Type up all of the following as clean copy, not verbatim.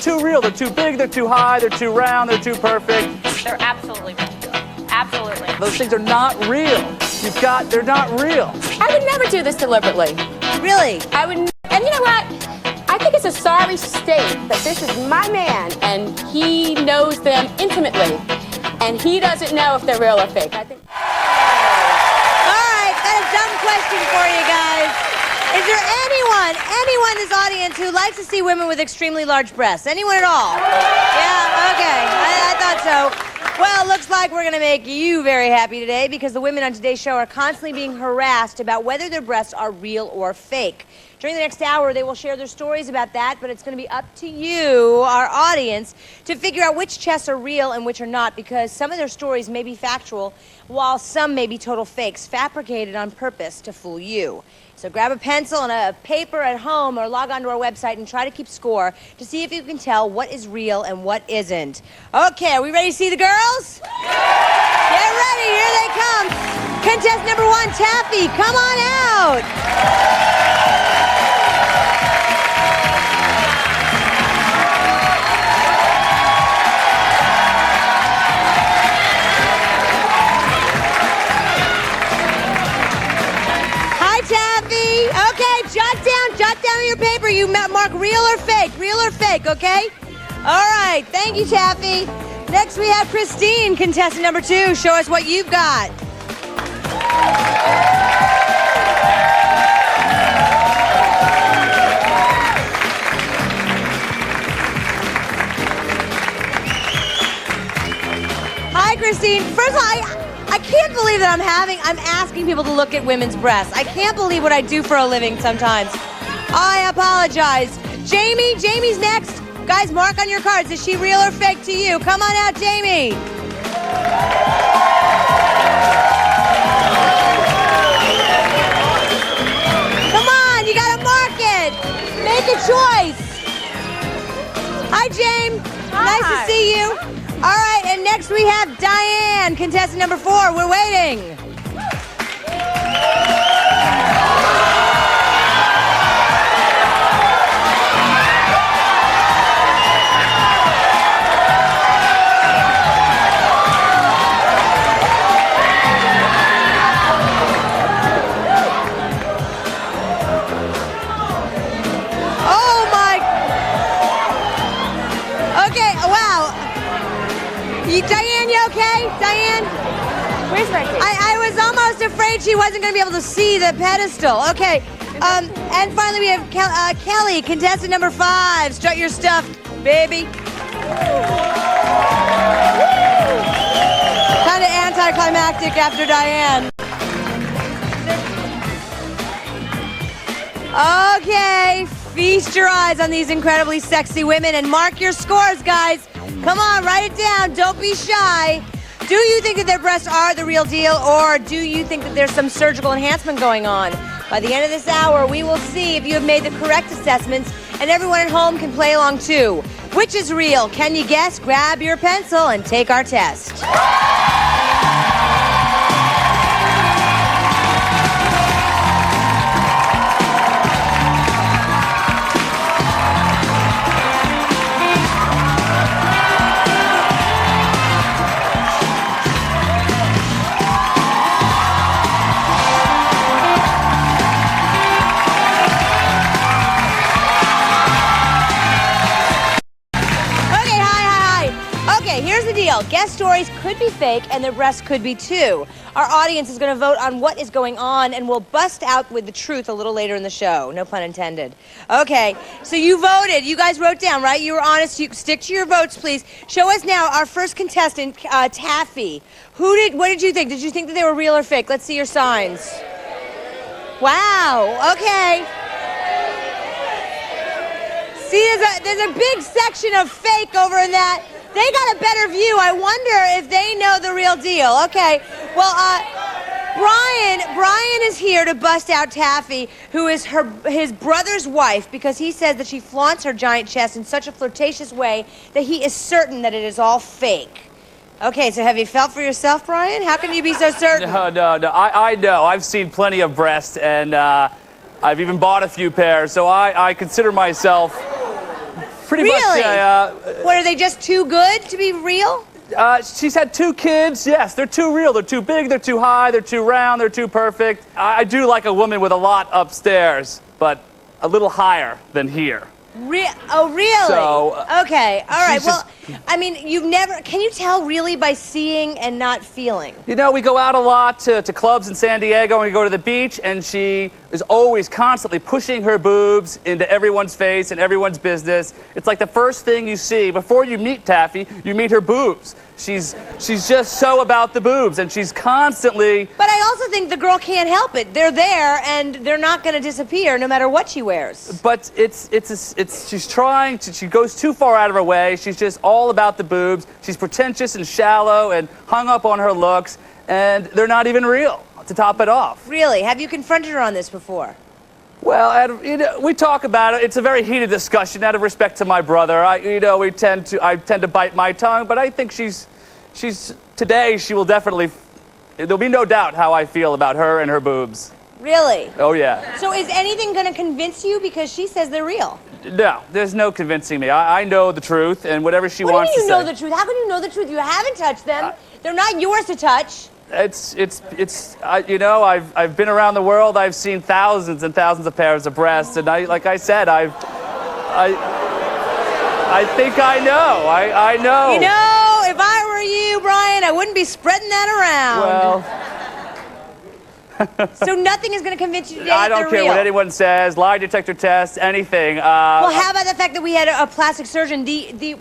too real. They're too big, they're too high, they're too round, they're too perfect. They're absolutely real. Absolutely. Those things are not real. They're not real. I would never do this deliberately. Really? I would, and you know what? I think it's a sorry state that this is my man and he knows them intimately and he doesn't know if they're real or fake. I think. All right, got a dumb question for you guys. Is there anyone in this audience who likes to see women with extremely large breasts? Anyone at all? Yeah, okay, I thought so. Well, looks like we're going to make you very happy today because the women on today's show are constantly being harassed about whether their breasts are real or fake. During the next hour, they will share their stories about that, but it's going to be up to you, our audience, to figure out which chests are real and which are not, because some of their stories may be factual, while some may be total fakes, fabricated on purpose to fool you. So grab a pencil and a paper at home or log on to our website and try to keep score to see if you can tell what is real and what isn't. Okay, are we ready to see the girls? Get ready, here they come. Contestant number 1, Taffy, come on out. Jot down on your paper. You mark real or fake, okay? All right, thank you, Taffy. Next we have Christine, contestant number 2. Show us what you've got. Hi, Christine. First of all, I can't believe that I'm asking people to look at women's breasts. I can't believe what I do for a living sometimes. I apologize. Jamie's next. Guys, mark on your cards. Is she real or fake to you? Come on out, Jamie. Come on, you gotta mark it. Make a choice. Hi, James. Hi. Nice to see you. All right, and next we have Diane, contestant number 4. We're waiting. Oh my. Okay, wow. Diane, you okay? Diane? Where's Ricki? I was almost afraid she wasn't going to be able to see the pedestal. Okay. And finally we have Kelly, contestant number 5. Strut your stuff, baby. Kind of anticlimactic after Diane. Okay, feast your eyes on these incredibly sexy women and mark your scores, guys. Come on, write it down. Don't be shy. Do you think that their breasts are the real deal, or do you think that there's some surgical enhancement going on? By the end of this hour, we will see if you have made the correct assessments, and everyone at home can play along too. Which is real? Can you guess? Grab your pencil and take our test. Here's the deal. Guest stories could be fake and their breasts could be too. Our audience is going to vote on what is going on and we'll bust out with the truth a little later in the show. No pun intended. Okay, so you voted. You guys wrote down, right? You were honest. You stick to your votes, please. Show us now our first contestant, Taffy. What did you think? Did you think that they were real or fake? Let's see your signs. Wow, okay. See, there's a big section of fake over in that. They got a better view. I wonder if they know the real deal. Okay, well, Brian is here to bust out Taffy, who is his brother's wife, because he says that she flaunts her giant chest in such a flirtatious way that he is certain that it is all fake. Okay, so have you felt for yourself, Brian? How can you be so certain? No. I know. I've seen plenty of breasts, and I've even bought a few pairs, so I consider myself Pretty Really? much. What, are they just too good to be real? She's had 2 kids. Yes, they're too real. They're too big. They're too high. They're too round. They're too perfect. I do like a woman with a lot upstairs, but a little higher than here. Oh, really? So, okay, all right. she's Well, I mean, can you tell really by seeing and not feeling? You know, we go out a lot to clubs in San Diego and we go to the beach, and she is always constantly pushing her boobs into everyone's face and everyone's business. It's like the first thing you see before you meet Taffy, you meet her boobs. She's just so about the boobs, and she's constantly... But I also think the girl can't help it. They're there, and they're not going to disappear no matter what she wears. But she's trying to... She goes too far out of her way. She's just all about the boobs. She's pretentious and shallow and hung up on her looks, and they're not even real, to top it off. Really? Have you confronted her on this before? Well, we talk about it. It's a very heated discussion out of respect to my brother. I tend to bite my tongue, but I think today she will definitely, there'll be no doubt how I feel about her and her boobs. Really? Oh, yeah. So is anything going to convince you, because she says they're real? No, there's no convincing me. I know the truth, and whatever she wants to say. What do you mean you know the truth? How can you know the truth? You haven't touched them. They're not yours to touch. I've been around the world. I've seen thousands and thousands of pairs of breasts, and like I said, I think I know. I know. You know, if I were you, Brian, I wouldn't be spreading that around. Well. So nothing is going to convince you today I that don't they're care real. what anyone says, lie detector tests, anything. Well, how about the fact that we had a plastic surgeon,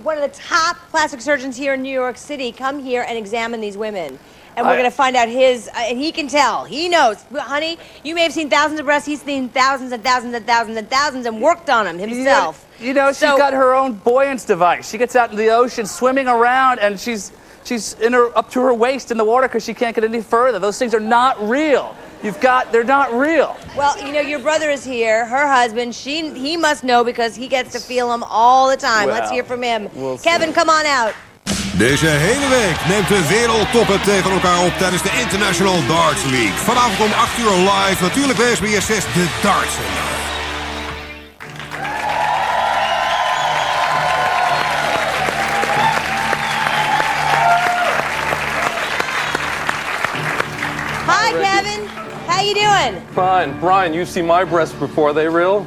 one of the top plastic surgeons here in New York City, come here and examine these women. And we're going to find out and he can tell. He knows. Honey, you may have seen thousands of breasts. He's seen thousands and thousands and thousands and thousands and worked on them himself. You know, she's got her own buoyance device. She gets out in the ocean swimming around, and she's up to her waist in the water because she can't get any further. Those things are not real. They're not real. Well, you know, your brother is here, her husband. He must know because he gets to feel them all the time. Well, let's hear from him. We'll Kevin, come on out. Deze hele week neemt de wereldtop het tegen elkaar op tijdens de International Darts League. Vanavond om 8 uur live, natuurlijk bij SBS 6, de Darts Zender. Hi, Kevin. How you doing? Fine. Brian, you've seen my breasts before. Are they real?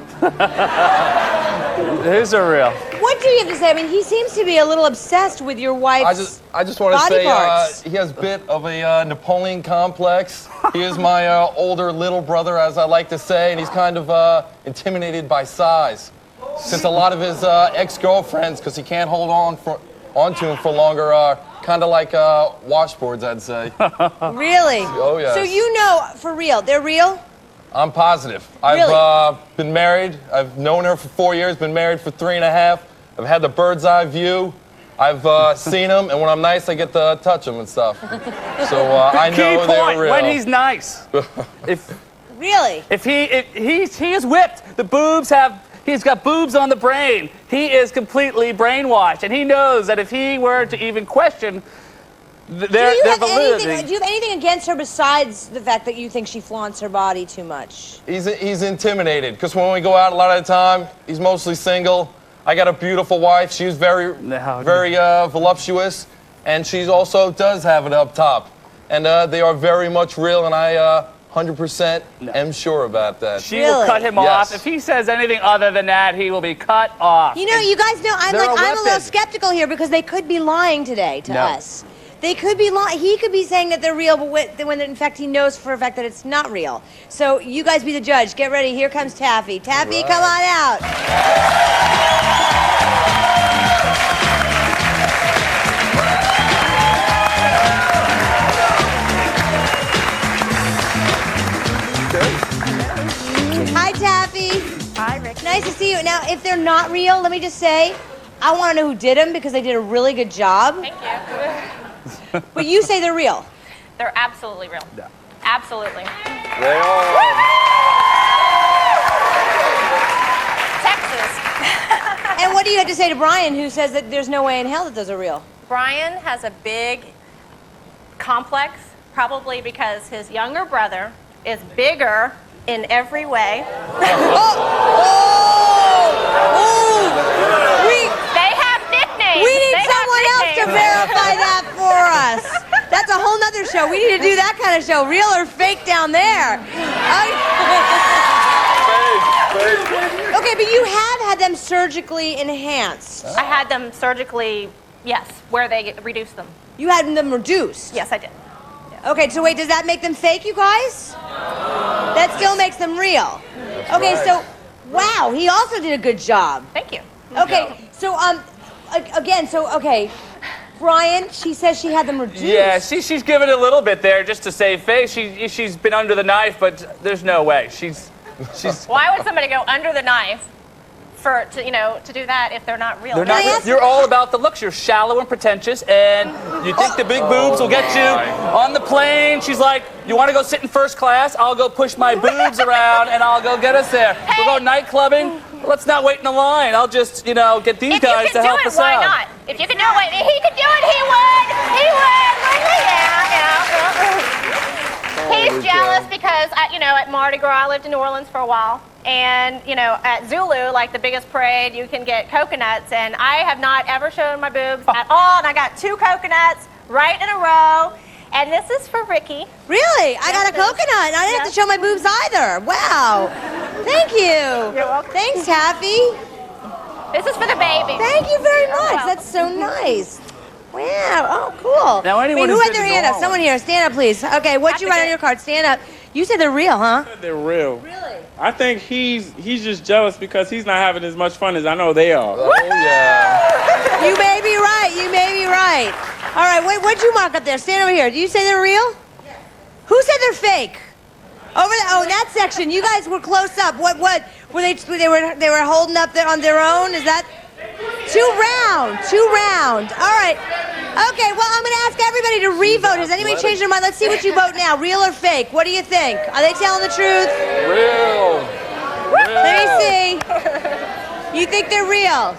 His are real. What do you have to say? I mean, he seems to be a little obsessed with your wife's I just want to body say parts. he has a bit of a Napoleon complex. He is my older little brother, as I like to say, and he's kind of intimidated by size. Since a lot of his ex-girlfriends, because he can't hold on to him for longer, are kind of like washboards, I'd say. Really? Oh, yes. So you know, for real, they're real? I'm positive. Really? I've been married. I've known her for 4 years, been married for 3.5. I've had the bird's eye view. I've seen them, and when I'm nice, I get to touch them and stuff. So I know they're real. When he's nice. Really? If he is whipped, he's got boobs on the brain. He is completely brainwashed, and he knows that if he were to even question their validity. Do you have anything against her besides the fact that you think she flaunts her body too much? He's intimidated, because when we go out a lot of the time, he's mostly single. I got a beautiful wife. She's very voluptuous, and she also does have it up top. And they are very much real, and I 100% am sure about that. She will cut him off. If he says anything other than that, he will be cut off. You know, you guys know, I'm a little skeptical here because they could be lying today to us. They could be lying. He could be saying that they're real, but when in fact he knows for a fact that it's not real. So you guys be the judge. Get ready. Here comes Taffy. Taffy, come on out. Hi, Taffy. Hi, Rick. Nice to see you. Now, if they're not real, let me just say, I want to know who did them because they did a really good job. Thank you. But you say they're real. They're absolutely real. Yeah. Absolutely. They are. Texas. And what do you have to say to Brian, who says that there's no way in hell that those are real? Brian has a big complex, probably because his younger brother is bigger in every way. verify that for us. That's a whole nother show. We need to do that kind of show. Real or fake down there. Okay, but you have had them surgically enhanced. I had them surgically, yes, where they reduced them. You had them reduced? Yes, I did. Okay, so wait, does that make them fake, you guys? That still makes them real. Okay, so, wow, he also did a good job. Thank you. Okay, so, again, okay, Brian, she says she had them reduced. Yeah, she's given it a little bit there just to save face. She's been under the knife, but there's no way. She's. Why would somebody go under the knife to do that if they're not real? They're not real. You're all about the looks. You're shallow and pretentious, and you think the big boobs will get you on the plane. She's like, you want to go sit in first class? I'll go push my boobs around, and I'll go get us there. We'll go night clubbing. Let's not wait in the line. I'll just, get these guys to help us why out. Why not? If you can do it, if he could do it, he would. He would. He's jealous because, at Mardi Gras, I lived in New Orleans for a while. And, at Zulu, like the biggest parade, you can get coconuts. And I have not ever shown my boobs at all. And I got 2 coconuts right in a row. And this is for Ricki. Really? I got a coconut. I didn't have to show my boobs either. Wow. Thank you. You're welcome. Thanks, Taffy. This is for the baby. Thank you very much. That's so nice. Wow. Oh, cool. Now, anyone who who's had their been to hand New up? Someone here. Stand up, please. Okay, what you write on your card? Stand up. You said they're real, huh? They're real. Really? I think he's just jealous because he's not having as much fun as I know they are. Oh, yeah. You may be right. You may be right. All right, what'd you mark up there? Stand over here. Did you say they're real? Yes. Who said they're fake? Over there. Oh, in that section. You guys were close up. What? Were they were holding up there on their own? Is that 2 round? 2 round. All right. Okay, well, I'm going to ask everybody to re-vote. Has anybody changed their mind? Let's see what you vote now. Real or fake? What do you think? Are they telling the truth? Real. Let me see. You think they're real?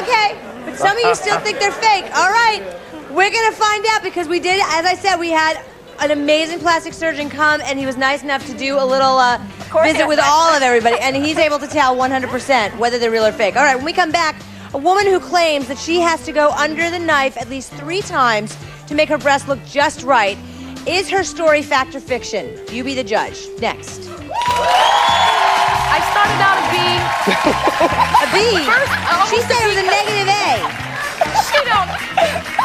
Okay. But some of you still think they're fake. All right. We're going to find out because we did, as I said, we had an amazing plastic surgeon come, and he was nice enough to do a little visit with all of everybody, and he's able to tell 100% whether they're real or fake. All right, when we come back, a woman who claims that she has to go under the knife at least 3 times to make her breast look just right. Is her story fact or fiction? You be the judge. Next. I started out a B. A B? She said it was a negative A. She don't.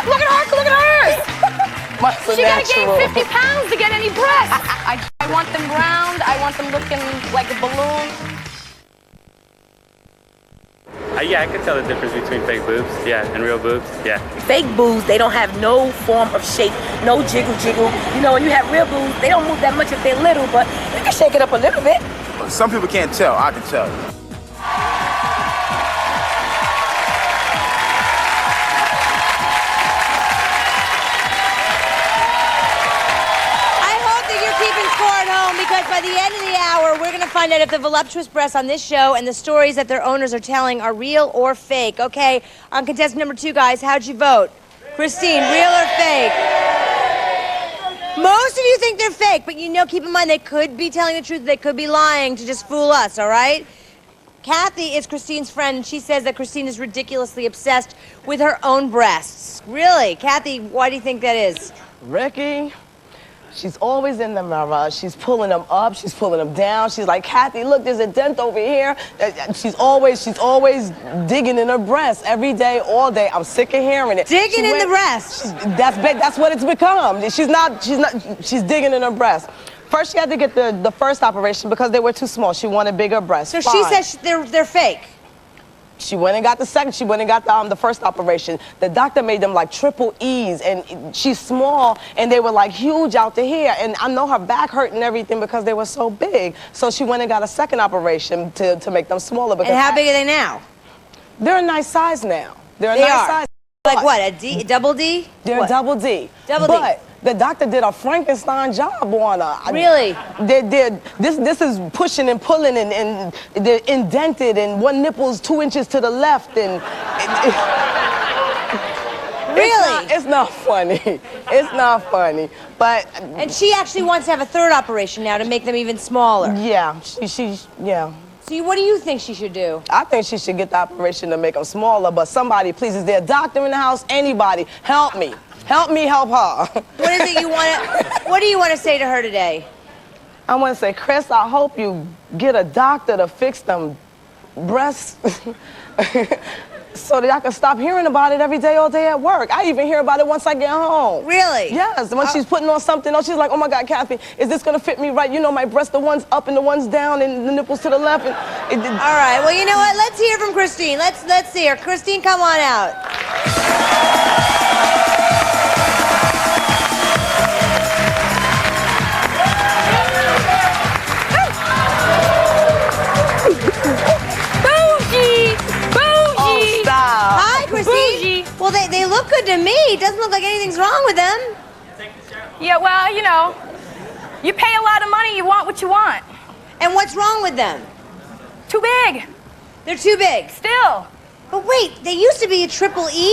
Look at hers. She gotta gain 50 pounds to get any breasts. I want them round. I want them looking like a balloon. Yeah, I can tell the difference between fake boobs, and real boobs, Fake boobs, they don't have no form of shape, no jiggle. When you have real boobs, they don't move that much if they're little, but you can shake it up a little bit. Some people can't tell. I can tell. Because by the end of the hour, we're going to find out if the voluptuous breasts on this show and the stories that their owners are telling are real or fake. Okay, on contestant number 2, guys, how'd you vote? Christine, real or fake? Most of you think they're fake, but keep in mind, they could be telling the truth, they could be lying to just fool us, all right? Kathy is Christine's friend, and she says that Christine is ridiculously obsessed with her own breasts. Really? Kathy, why do you think that is? Ricki, she's always in the mirror. She's pulling them up. She's pulling them down. She's like, Kathy, look, there's a dent over here. She's always digging in her breast every day, all day. I'm sick of hearing it. Digging in the breast. That's what it's become. She's digging in her breast. First, she had to get the first operation because they were too small. She wanted bigger breasts. So she says they're fake. She went and got the second. She went and got the first operation. The doctor made them like triple E's, and she's small, and they were like huge out to here. And I know her back hurt and everything because they were so big. So she went and got a second operation to make them smaller. Because and how big are they now? They're a nice size now. They're a nice size. Like what? A D? Double D? They're what? double D. Double D. D. The doctor did a Frankenstein job on her. Really? This is pushing and pulling and they're indented and one nipple's 2 inches to the left and... Really? It's not funny. It's not funny. But... And she actually wants to have a third operation now to make them even smaller. Yeah. Yeah. So what do you think she should do? I think she should get the operation to make them smaller, but somebody, please, is there a doctor in the house? Anybody, help me. Help me help her. What is it you want to, what do you want to say to her today? I want to say, Chris, I hope you get a doctor to fix them breasts so that I can stop hearing about it every day, all day at work. I even hear about it once I get home. Really? Yes, when she's putting on something else, she's like, oh my God, Kathy, is this gonna fit me right? You know, my breasts, the ones up and the ones down and the nipples to the left. And all right, well, you know what? Let's hear from Christine. Let's see her. Christine, come on out. Well, they look good to me. It doesn't look like anything's wrong with them. Yeah, well, you know, you pay a lot of money, you want what you want. And what's wrong with them? Too big. They're too big. Still. But wait, they used to be a triple E?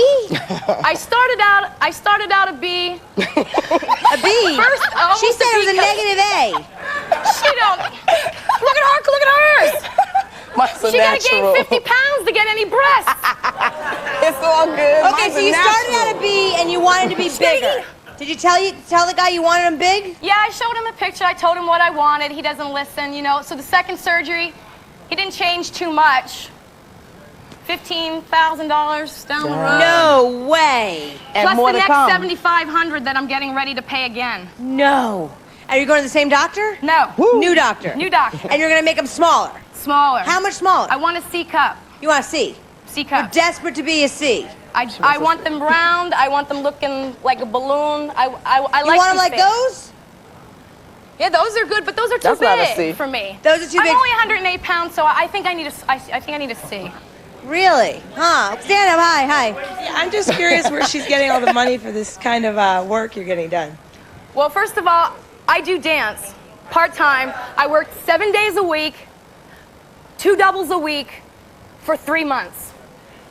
I started out a B. A B? First, she said it was a negative A. She don't. Look at hers. She gotta gain 50 pounds to get any breasts. It's all good. Okay, so you started out a B and you wanted to be bigger. Did you tell the guy you wanted him big? Yeah, I showed him a picture. I told him what I wanted. He doesn't listen, you know. So the second surgery, he didn't change too much. $15,000 down the road. No way. And plus more the to next come. $7,500 that I'm getting ready to pay again. No. Are you going to the same doctor? No. Woo. New doctor. New doctor. And you're going to make them smaller? Smaller. How much smaller? I want a C cup. You want a C? C cup. You're desperate to be a C. I want them round. I want them looking like a balloon. I like. You want them like those? Yeah, those are good, but those are too big for me. Those are too big. I'm only 108 pounds, so I think I need a C. Really? Huh? Stand up. Hi. Yeah, I'm just curious where she's getting all the money for this kind of work you're getting done. Well, first of all, I do dance part-time. I work 7 days a week, 2 doubles a week for 3 months.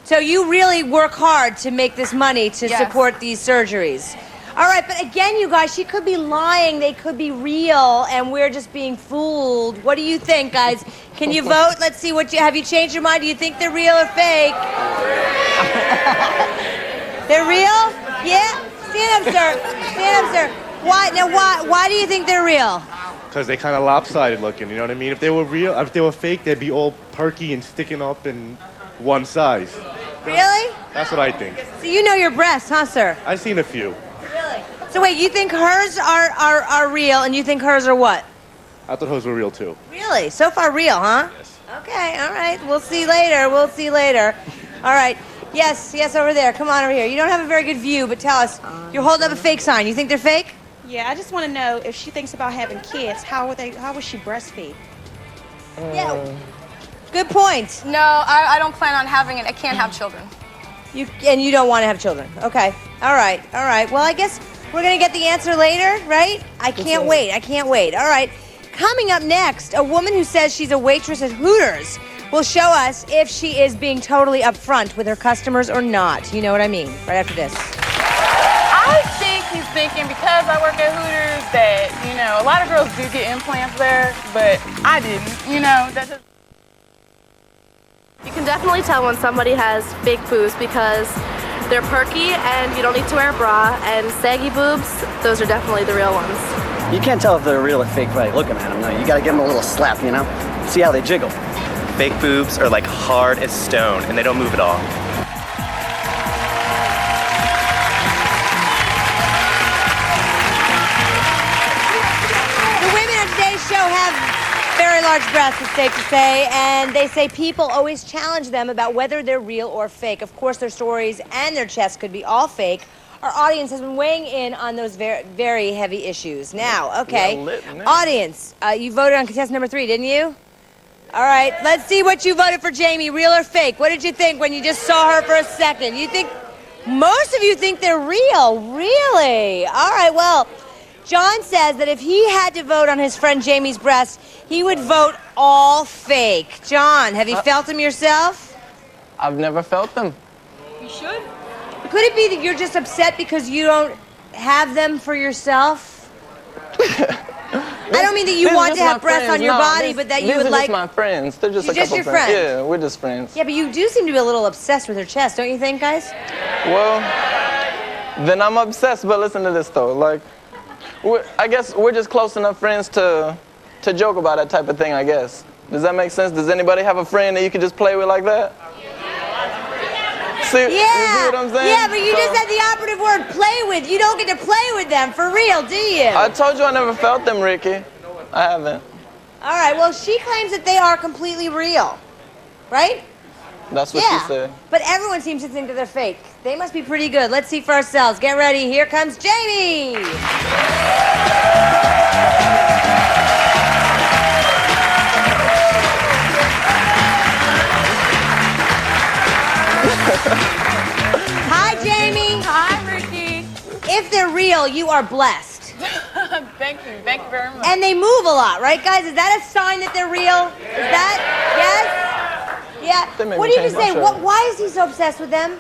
So you really work hard to make this money to support these surgeries. All right, but again, you guys, she could be lying. They could be real, and we're just being fooled. What do you think, guys? Can you vote? Let's see what have you changed your mind? Do you think they're real or fake? They're real? Yeah? Stand up, sir. Stand up, sir. Why do you think they're real? Because they kind of lopsided looking, you know what I mean? If they were real, if they were fake, they'd be all perky and sticking up in one size. Really? That's what I think. So you know your breasts, huh, sir? I've seen a few. Really? So wait, you think hers are real, and you think hers are what? I thought hers were real too. Really? So far real, huh? Yes. Okay, all right. We'll see later. We'll see later. All right. Yes, over there. Come on over here. You don't have a very good view, but tell us. You're holding up a fake sign. You think they're fake? Yeah, I just want to know if she thinks about having kids, how would she breastfeed? Yeah. Good point. No, I don't plan on having it. I can't have children. You don't want to have children. Okay. All right. Well, I guess we're going to get the answer later, right? I can't wait. All right. Coming up next, a woman who says she's a waitress at Hooters will show us if she is being totally upfront with her customers or not. You know what I mean? Right after this. I think he's thinking because I work at Hooters that, you know, a lot of girls do get implants there, but I didn't, you know. You can definitely tell when somebody has fake boobs because they're perky and you don't need to wear a bra, and saggy boobs, those are definitely the real ones. You can't tell if they're real or fake by looking at them. No, you gotta give them a little slap, you know? See how they jiggle. Fake boobs are like hard as stone and they don't move at all. The women on today's show have very large breasts, it's safe to say, and they say people always challenge them about whether they're real or fake. Of course, their stories and their chests could be all fake. Our audience has been weighing in on those very, very heavy issues. Now, okay, audience, you voted on contestant number 3, didn't you? All right, let's see what you voted for, Jamie, real or fake. What did you think when you just saw her for a second? You think, most of you think they're real, really? All right, well, John says that if he had to vote on his friend Jamie's breast, he would vote all fake. John, have you felt them yourself? I've never felt them. You should. Could it be that you're just upset because you don't have them for yourself? I don't mean that you want to have breasts on your body, but that you would like... These are just my friends. They're just a couple your friends. friend? Yeah, we're just friends. Yeah, but you do seem to be a little obsessed with her chest, don't you think, guys? Well, then I'm obsessed, but listen to this, though. Like, I guess we're just close enough friends to joke about that type of thing, I guess. Does that make sense? Does anybody have a friend that you could just play with like that? See, you see what I'm saying? Yeah, but you just said the operative word, play with. You don't get to play with them, for real, do you? I told you I never felt them, Ricki. I haven't. All right, well, she claims that they are completely real, right? That's what she said. But everyone seems to think that they're fake. They must be pretty good. Let's see for ourselves. Get ready. Here comes Jamie. Hi, Jamie. Hi, Ricki. If they're real, you are blessed. Thank you very much. And they move a lot, right, guys? Is that a sign that they're real? Is that, yes? Yeah. What do you just say? Why is he so obsessed with them?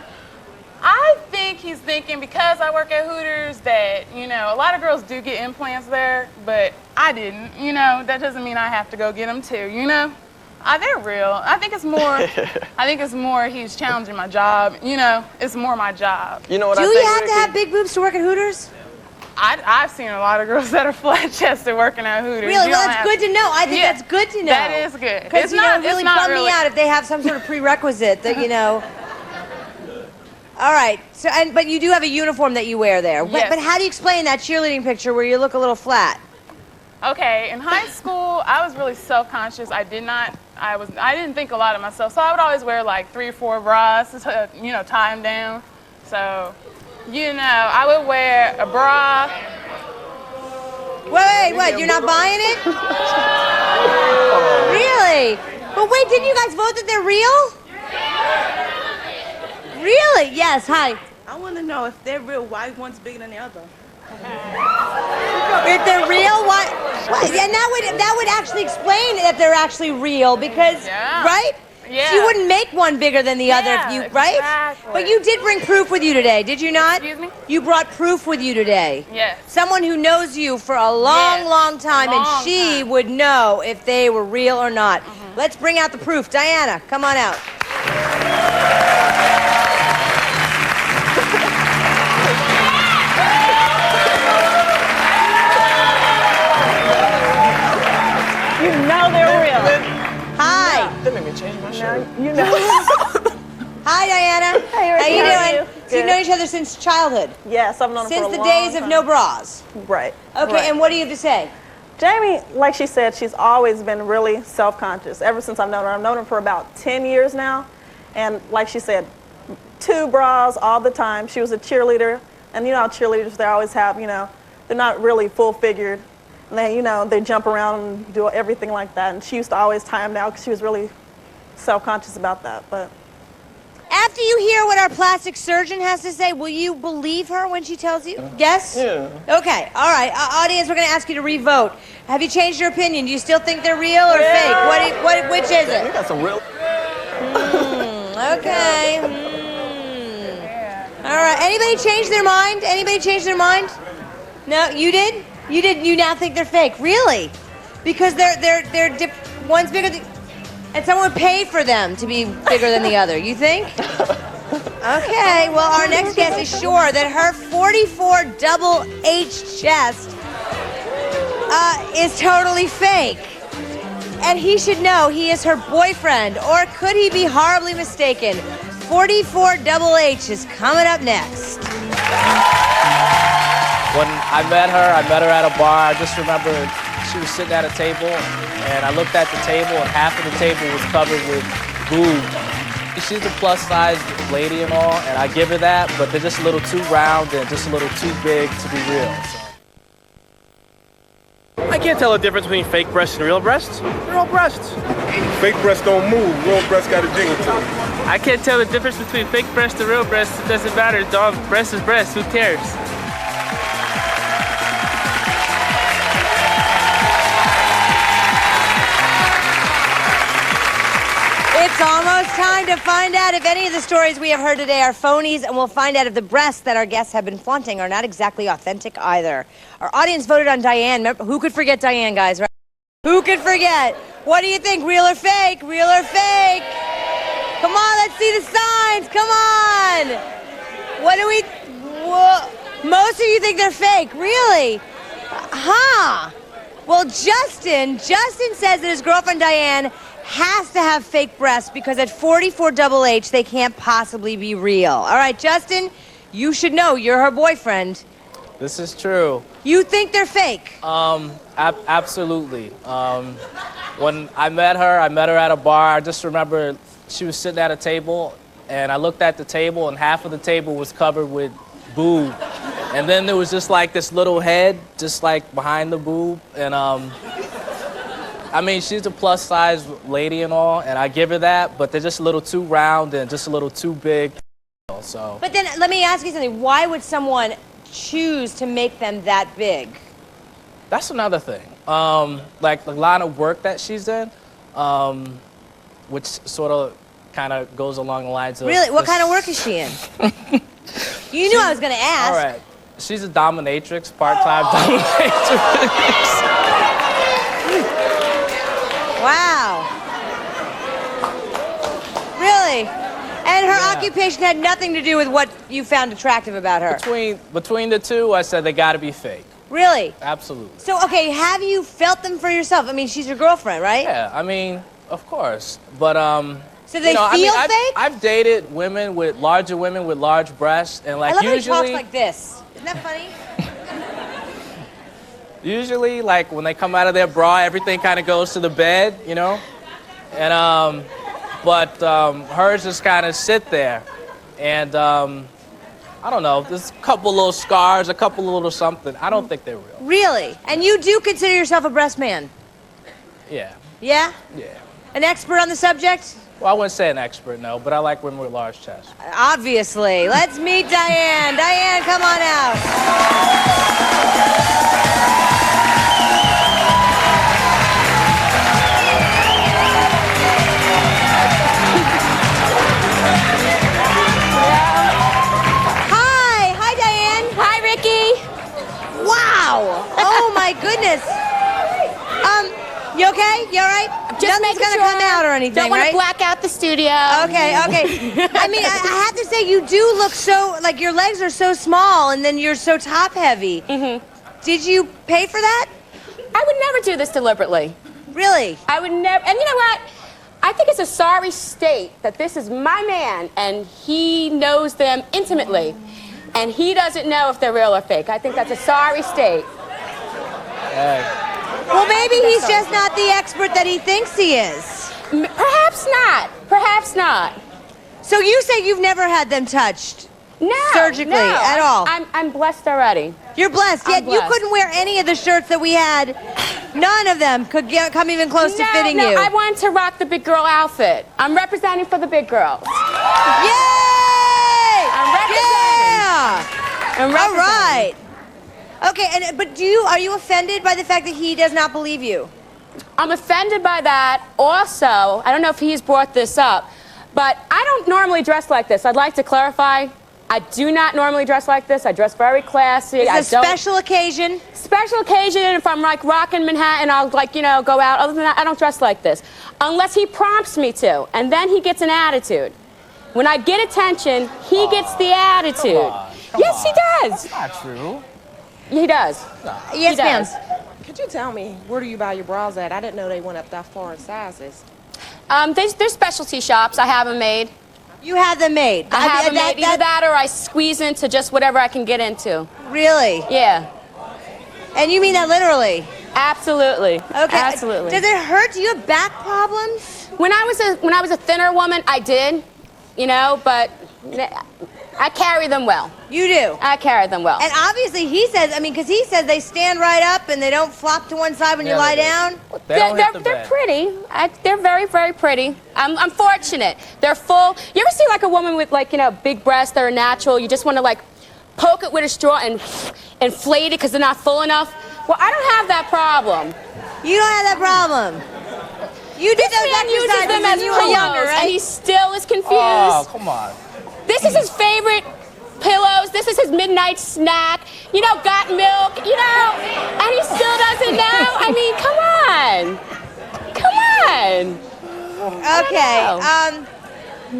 I think he's thinking because I work at Hooters that, you know, a lot of girls do get implants there, but I didn't. You know, that doesn't mean I have to go get them too, you know? They're real. I think it's more he's challenging my job. You know, it's more my job. You know what do I you think, have Ricki? to have big boobs to work at Hooters? I've seen a lot of girls that are flat-chested working at Hooters. Really? Well, that's good to know. I think that's good to know. That is good. Because, you know, it really bum me out if they have some sort of prerequisite that, you know. All right. So, but you do have a uniform that you wear there. Yes. But how do you explain that cheerleading picture where you look a little flat? Okay, in high school, I was really self-conscious. I didn't think a lot of myself. So I would always wear like 3 or 4 bras to, you know, tie them down. So, you know, I would wear a bra. Wait, what? You're not buying it? Really? But wait, didn't you guys vote that they're real? Really? Yes, hi. I want to know if they're real, why one's bigger than the other? If they're real, why? And that would actually explain that they're actually real because, right? Yeah. So you wouldn't make one bigger than the other if you, right? Exactly. But you did bring proof with you today, did you not? Excuse me? You brought proof with you today. Yes. Someone who knows you for a long, long time, and she would know if they were real or not. Let's bring out the proof. Diana, come on out. You know they're real. Hi. That made me change my shirt. You know. Hi, Diana. Hey, How Ricki, you how are doing? you? So you've known each other since childhood? Yes, I've known her for a Since the long days of time. no bras? Right. Okay, right. and what do you have to say? Jamie, like she said, she's always been really self-conscious ever since I've known her. I've known her for about 10 years now. And like she said, 2 bras all the time. She was a cheerleader. And you know how cheerleaders, they always have, you know, they're not really full-figured. And they, you know, they jump around and do everything like that. And she used to always tie them down because she was really self-conscious about that. But After you hear what our plastic surgeon has to say, will you believe her when she tells you? Yes? Yeah. Okay, all right. Audience, we're going to ask you to re-vote. Have you changed your opinion? Do you still think they're real or fake? Which is You it? got some real... Okay. All right. Anybody change their mind? Anybody change their mind? No, you did? You did. You now think they're fake? Really? Because one's bigger than, and someone would pay for them to be bigger than the other. You think? Okay. Well, our next guest is sure that her 44 double H chest is totally fake. And he should know he is her boyfriend, or could he be horribly mistaken? 44 double H is coming up next. When I met her at a bar. I just remember she was sitting at a table, and I looked at the table, and half of the table was covered with boobs. She's a plus-size lady and all, and I give her that, but they're just a little too round and just a little too big to be real. So. I can't tell the difference between fake breasts and real breasts. They're all breasts. Fake breasts don't move. Real breasts got a jiggle to them. I can't tell the difference between fake breasts and real breasts. It doesn't matter, dog. Breast is breast. Who cares? If It's almost time to find out if any of the stories we have heard today are phonies, and we'll find out if the breasts that our guests have been flaunting are not exactly authentic either. Our audience voted on Diane. Remember, who could forget Diane, guys, right? Who could forget? What do you think, real or fake? Real or fake? Come on, let's see the signs. Come on. What do we... Most of you think they're fake. Really? Huh. Well, Justin says that his girlfriend Diane has to have fake breasts because at 44 double H, they can't possibly be real. All right, Justin, you should know. You're her boyfriend. This is true. You think they're fake? Absolutely. When I met her at a bar. I just remember she was sitting at a table, and I looked at the table, and half of the table was covered with boob. And then there was just like this little head, just like behind the boob. And I mean, she's a plus size lady and all, and I give her that, but they're just a little too round and just a little too big. So. But then let me ask you something. Why would someone choose to make them that big? That's another thing. Like the line of work that she's in, which sort of kind of goes along the lines of... Really? What kind of work is she in? You knew I was going to ask. All right. She's a dominatrix, part-time dominatrix. Wow. Really? And her occupation had nothing to do with what you found attractive about her? Between the two, I said they got to be fake. Really? Absolutely. So, okay, have you felt them for yourself? I mean, she's your girlfriend, right? Yeah, I mean, of course. But, so they feel fake? I've dated larger women with large breasts, and like I love usually... how he talks like this. Isn't that funny? Usually, like, when they come out of their bra, everything kind of goes to the bed, you know? And, but hers just kind of sit there. And, I don't know, there's a couple little scars, a couple little something. I don't think they're real. Really? And you do consider yourself a breast man? Yeah. Yeah? Yeah. An expert on the subject? Well, I wouldn't say an expert, no, but I like women with large chests. Obviously. Let's meet Diane. Diane, come on out. Hi, Diane. Hi, Ricki. Wow. Oh, my goodness. You okay? You all right? Just Nothing's gonna come out or anything, Don't want right? to black out the studio. Okay. I mean, I have to say, you do look so, like, your legs are so small, and then you're so top-heavy. Mm-hmm. Did you pay for that? I would never do this deliberately. Really? I would never. And you know what? I think it's a sorry state that this is my man, and he knows them intimately, and he doesn't know if they're real or fake. I think that's a sorry state. Hey. Well, maybe he's just not the expert that he thinks he is. Perhaps not. Perhaps not. So you say you've never had them touched? No. Surgically, no. at all? I'm blessed already. You're blessed. Yet you couldn't wear any of the shirts that we had. None of them could come even close to fitting you. No, I wanted to rock the big girl outfit. I'm representing for the big girls. Yay! I'm representing. Yeah! I'm representing. All right. Okay, but are you offended by the fact that he does not believe you? I'm offended by that. Also, I don't know if he's brought this up, but I don't normally dress like this. I'd like to clarify. I do not normally dress like this. I dress very classy. It's a special occasion? Special occasion. If I'm like rocking Manhattan, I'll like, you know, go out. Other than that, I don't dress like this. Unless he prompts me to, and then he gets an attitude. When I get attention, he gets the attitude. Yes, he does. That's not true. He does. Yes, ma'am. Could you tell me, where do you buy your bras at? I didn't know they went up that far in sizes. There's specialty shops. I have them made. You have them made? I have them made. Either that or I squeeze into just whatever I can get into. Really? Yeah. And you mean that literally? Absolutely. Okay. Absolutely. Does it hurt? Do you have back problems? When I was a thinner woman, I did, you know, but I carry them well. You do? I carry them well. And obviously he says, I mean, because he says they stand right up and they don't flop to one side when you lie down. They're pretty. They're very, very pretty. I'm fortunate. They're full. You ever see like a woman with like, you know, big breasts that are natural? You just want to like poke it with a straw and inflate it because they're not full enough? Well, I don't have that problem. You don't have that problem? You did This man uses them as when you were younger, pillows, right? and he still is confused. Oh, come on. This is his favorite pillows. This is his midnight snack. You know, got milk, you know, and he still doesn't know. I mean, come on. Come on. Okay.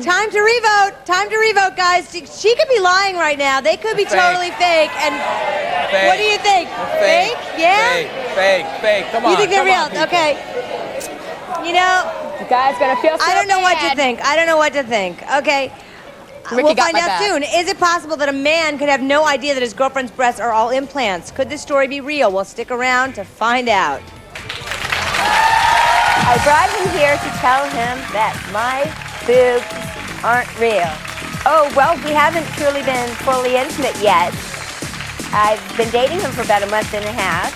Time to revote. Time to revote, guys. She could be lying right now. They could be totally fake. And Fake. what do you think? Fake? Yeah? Fake. Come on. You think they're real? People. Okay. You know, the guy's gonna feel so I don't know what to bad. think. I don't know what to think. Okay. Ricki We'll got find my out back. soon. Is it possible that a man could have no idea that his girlfriend's breasts are all implants? Could this story be real? We'll stick around to find out. I brought him here to tell him that my boobs aren't real. Oh, well, we haven't truly been fully intimate yet. I've been dating him for about a month and a half.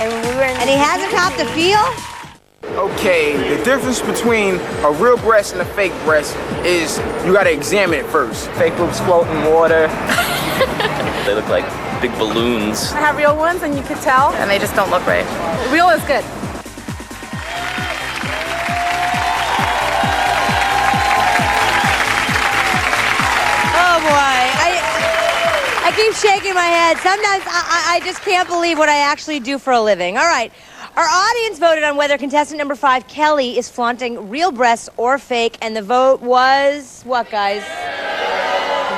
And we were in And he hasn't copped the feel? Okay, the difference between a real breast and a fake breast is you gotta examine it first. Fake boobs float in water. They look like big balloons. I have real ones, and you could tell. And they just don't look right. Real is good. Oh boy, I keep shaking my head. Sometimes I just can't believe what I actually do for a living. All right, our audience voted on whether contestant number 5, Kelly, is flaunting real breasts or fake, and the vote was what, guys?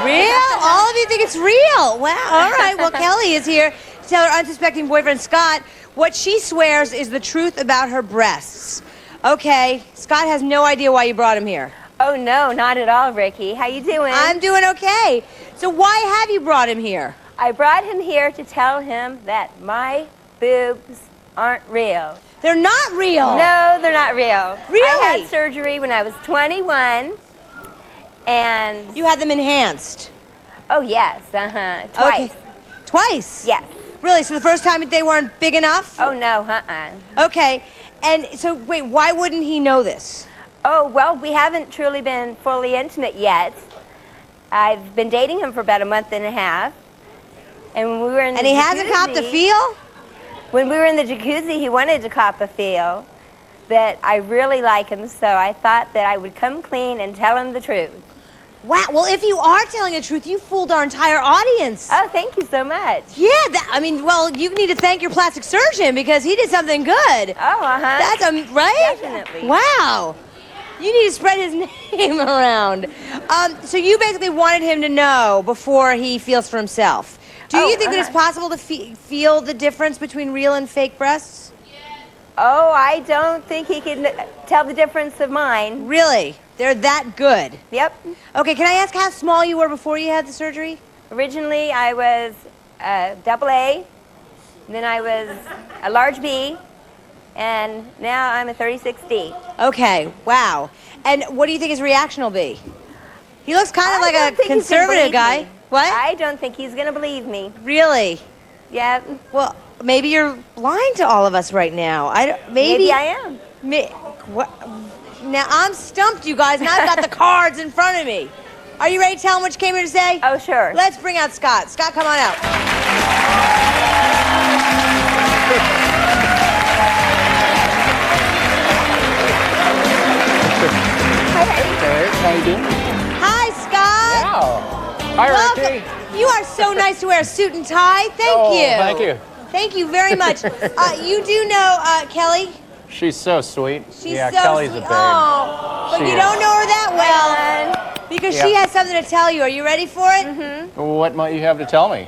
Real? All of you think it's real? Wow, all right, well, Kelly is here to tell her unsuspecting boyfriend, Scott, what she swears is the truth about her breasts. Okay, Scott has no idea why you brought him here. Oh, no, not at all, Ricki. How you doing? I'm doing okay. So why have you brought him here? I brought him here to tell him that my boobs aren't real. They're not real. No, they're not real. Really? I had surgery when I was 21, and... You had them enhanced? Oh, yes, twice. Okay. Twice? Yes. Really? So the first time they weren't big enough? Oh, no, Okay. And so, wait, why wouldn't he know this? Oh, well, we haven't truly been fully intimate yet. I've been dating him for about a month and a half. And when we were in the And he hasn't copped the feel? When we were in the jacuzzi, he wanted to cop a feel. But I really like him, so I thought that I would come clean and tell him the truth. Wow, well, if you are telling the truth, you fooled our entire audience. Oh, thank you so much. Yeah, I mean, well, you need to thank your plastic surgeon because he did something good. Oh, That's, right? Definitely. Wow. You need to spread his name around. So you basically wanted him to know before he feels for himself. Do you think that it's possible to feel the difference between real and fake breasts? Oh, I don't think he can tell the difference of mine. Really? They're that good? Yep. Okay, can I ask how small you were before you had the surgery? Originally, I was double A, then I was a large B, and now I'm a 36D. Okay, wow. And what do you think his reaction will be? He looks kind of like a conservative guy. Me. What? I don't think he's going to believe me. Really? Yeah. Well, maybe you're lying to all of us right now. Maybe I am. What? Now, I'm stumped, you guys, and I've got the cards in front of me. Are you ready to tell him what you came here to say? Oh, sure. Let's bring out Scott. Scott, come on out. Hi, Scott. Wow. Hi, Welcome. Ricki. You are so nice to wear a suit and tie. Thank you. Thank you. Thank you very much. You do know Kelly? She's so sweet. She's yeah, so Kelly's sweet. a babe. Oh, but She you is. don't know her that well because she Yeah. has something to tell you. Are you ready for it? Mm-hmm. What might you have to tell me?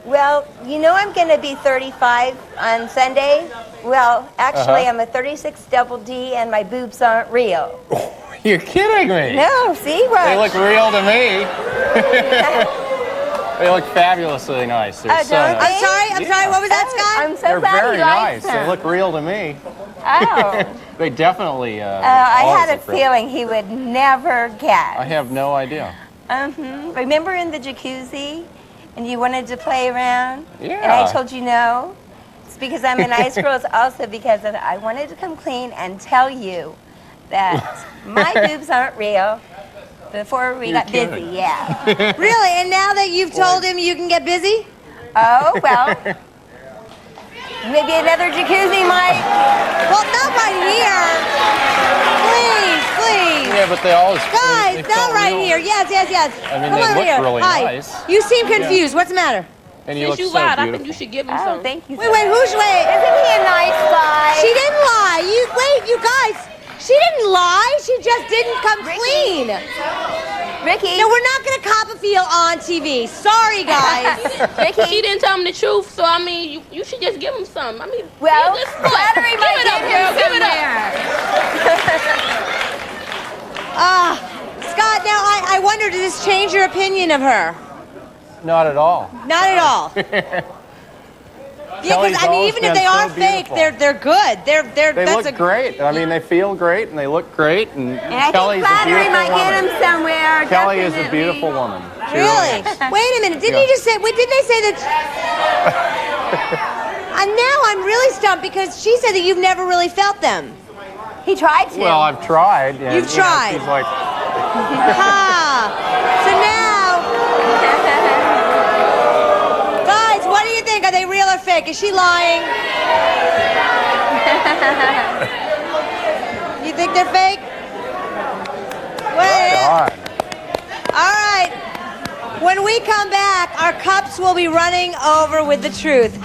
Well, you know I'm going to be 35 on Sunday. Well, actually, I'm a 36 double D, and my boobs aren't real. You're kidding me. No, see what? They look real to me. They look fabulously nice. They're so don't nice. I'm sorry. What was that, Scott? I'm so They're glad very you liked nice. They them. look real to me. Oh. They definitely. I always had a look real. feeling he would never guess. I have no idea. Remember in the jacuzzi, and you wanted to play around? Yeah. And I told you no. It's because I'm a nice girl. It's also because I wanted to come clean and tell you that my boobs aren't real. Before we got busy, yeah. Really? And now that you've told him you can get busy? Oh, well. Maybe another jacuzzi might. Well, not right here. but they always. Guys, they not felt right real. here. Yes, yes, yes. I mean, Come they on look here. really Hi. nice. You seem confused. What's the matter? And you look you so lied, I beautiful. think you should give him some. Thank you. Wait, who's wait? Isn't he a nice guy? She didn't lie. You guys. She didn't lie. She just didn't come clean. Ricky. No, we're not gonna cop a feel on TV. Sorry, guys. Ricky. She didn't tell him the truth, so I mean, you should just give him some. I mean, Well, just flattery might give it up, get girl. him Give it up. Scott, now I wonder, does this change your opinion of her? Not at all. Not at all. Yeah, because I mean, even if they are fake, they're good. They're They look great. I mean, they feel great and they look great. And And I Kelly's think a flattery beautiful might get woman. him somewhere. Kelly is a definitely. beautiful woman. She Really? is. Wait a minute. Didn't he just say? Wait, didn't they say that? And now I'm really stumped because she said that you've never really felt them. He tried to. Well, I've tried. And, You've tried. She's like, So now, guys, what do you think? Are they real or fake? Is she lying? You think they're fake? Wait. God. All right. When we come back, our cups will be running over with the truth.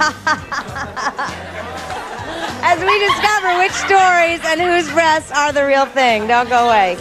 As we discover which stories and whose breasts are the real thing. Don't go away.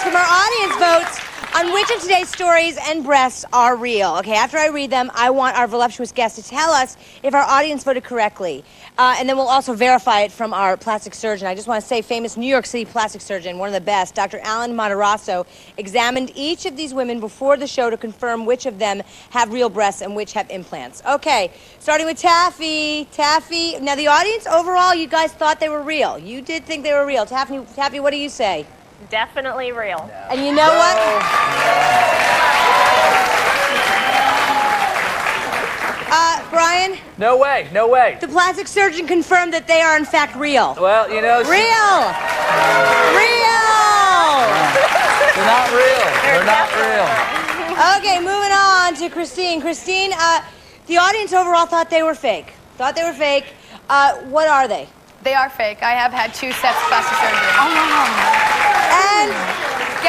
From our audience votes on which of today's stories and breasts are real. Okay, after I read them, I want our voluptuous guest to tell us if our audience voted correctly. And then we'll also verify it from our plastic surgeon. I just want to say famous New York City plastic surgeon, one of the best, Dr. Alan Matarazzo, examined each of these women before the show to confirm which of them have real breasts and which have implants. Okay, starting with Taffy. Taffy, now the audience overall, you guys thought they were real. You did think they were real. Taffy, what do you say? Definitely real. And you know what? Brian? No way, no way. The plastic surgeon confirmed that they are in fact real. Well, you know... Real! Real! They're not real. They're not real. Okay, moving on to Christine. Christine, the audience overall thought they were fake. What are they? They are fake. I have had 2 sets of plastic surgery. And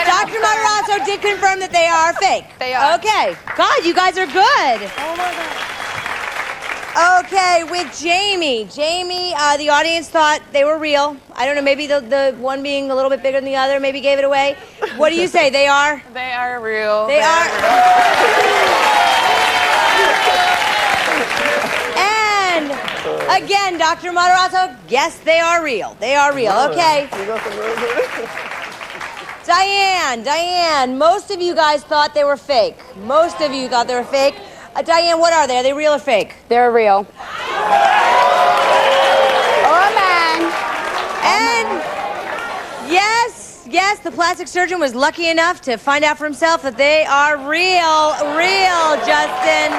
Dr. Matarazzo did confirm that they are fake. They are. Okay. God, you guys are good. Oh my God. Okay, with Jamie. Jamie, the audience thought they were real. I don't know, maybe the one being a little bit bigger than the other maybe gave it away. What do you say? They are? They are real. They are. And again, Dr. Matarazzo, yes, they are real. They are real. Okay. Diane, most of you guys thought they were fake. Diane, what are they? Are they real or fake? They're real. Oh, man. And yes, the plastic surgeon was lucky enough to find out for himself that they are real, Justin.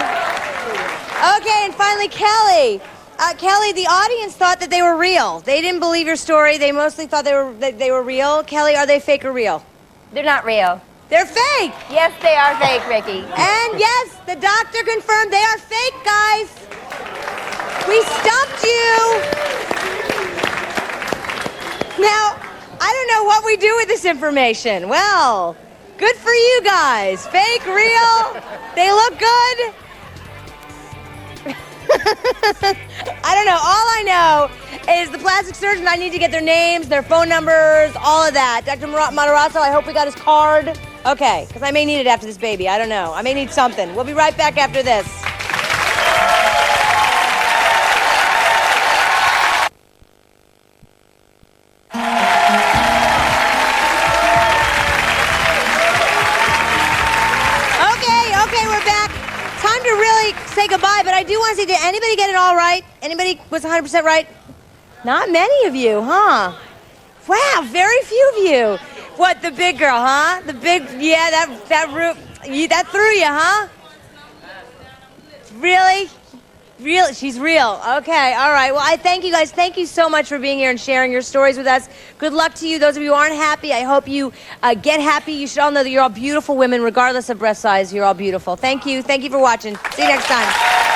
Okay, and finally, Kelly. Kelly, the audience thought that they were real. They didn't believe your story. They mostly thought they were real. Kelly, are they fake or real? They're not real. They're fake. Yes, they are fake, Ricky. And yes, the doctor confirmed they are fake, guys. We stumped you. Now, I don't know what we do with this information. Well, good for you guys. Fake, real, they look good. I don't know. All I know is the plastic surgeon, I need to get their names, their phone numbers, all of that. Dr. Matarazzo, I hope we got his card. Okay, because I may need it after this baby. I don't know. I may need something. We'll be right back after this. Okay, we're back. Time to really say goodbye, but I do want to say, did anybody get it all right? Anybody was 100% right? Not many of you, huh? Wow, very few of you. What, the big girl, huh? The big, yeah, that threw you, huh? Really? Real, she's real. Okay, all right. Well, I thank you guys. Thank you so much for being here and sharing your stories with us. Good luck to you. Those of you who aren't happy, I hope you get happy. You should all know that you're all beautiful women, regardless of breast size. You're all beautiful. Thank you. Thank you for watching. See you next time.